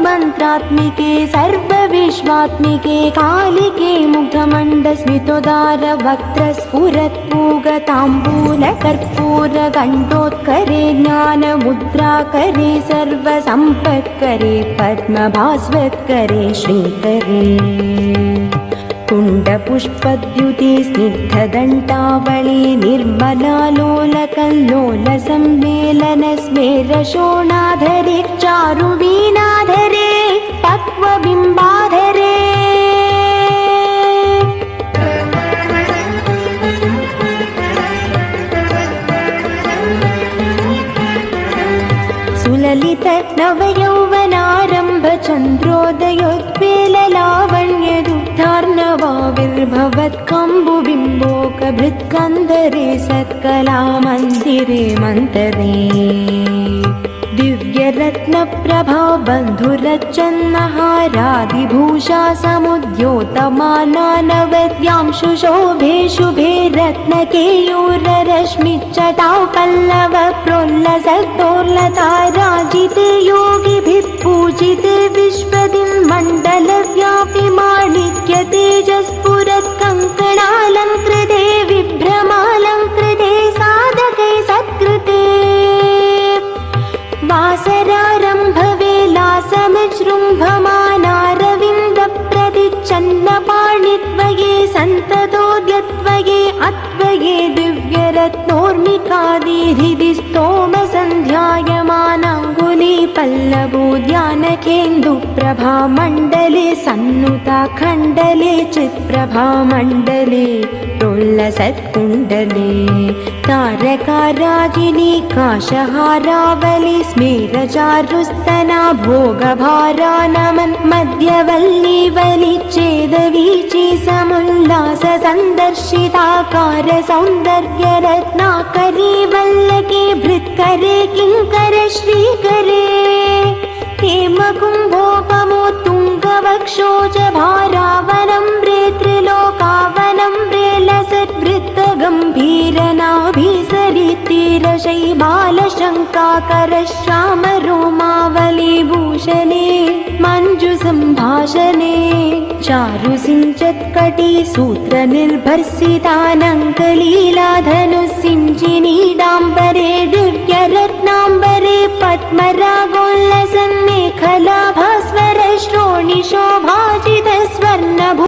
सर्वमन्त्रात्मिके सर्वविश्वात्मिके कालिके मुग्धमण्डस्मितोदार वक्त्रस्फुरत्पूगताम्बूलकर्पूरगण्डोत्करे ज्ञानमुद्राकरे सर्वसम्पत्करे पद्मभास्वत्करे श्रीकरे कुण्डपुष्पद्युति स्निग्धदण्डावळि निर्मलालोलकल्लोलसम्मेलनस्मेरशोणाधरे चारुवीणाधरे पक्वबिम्बाधरे सुललित नवयौवनारम्भ चन्द्रोदयोद्वेललावण्यदुग्धार्णवाविर्भवत्कम्बुबिम्बोकभृत्कन्धरे सत्कलामन्दिरे मन्तरे दिव्यरत्नप्रभा बन्धुरच्चन्नहारादिभूषा समुद्योतमानानवद्यां शुशोभे शुभे रत्नकेयूररश्मिच्चटां पल्लव प्रोल्लसत्तोर्लताराजिते योगिभिः पूजिते विश्वदिन्मण्डलव्यापि माणिक्य तेजस्फुरत्कङ्कणालङ्कृते विभ्रमालङ्कृते साधके सत्कृते वासरारम्भवेलासमजृम्भमानारविन्दप्रतिच्छन्नपाणित्वये सन्ततोद्यत्वये अत्वये दिव्यरत्नोर्मिकादिहृदि स्तोमसन्ध्यायमानाङ्गुली पल्लवोद्यानकेन्दुप्रभामण्डले सन्नुताखण्डले चित्प्रभामण्डले प्रोल्लसत्कुण्डले तारकाराजिनी काशहारावलि स्मेरचारुस्तना भोगभारानमन् मध्यवल्लीवलिच्छेदवीची समुल्लास सन्दर्शिताकार सौन्दर्यरत्नाकरी वल्लके भृत्करे किङ्कर श्रीकरे हेमकुम्भोपमोत्तुङ्गवक्षोजभारावनम्रे त्रिलोकावनम्रे लसद्वृत्तगम्भीरनाभिसरितीरशैबालशङ्काकर श्यामरोमावलीभूषणे मञ्जुसम्भाषणे चारुसिञ्चत्कटी सूत्रनिर्भर्सितानङ्कलीलाधनुसिञ्चिनीडाम्बरे दिव्यरत्नाम्बरे पद्मरागोल्लसन्मेखलाभास्वर श्रोणिशोभाजितस्वर्णभू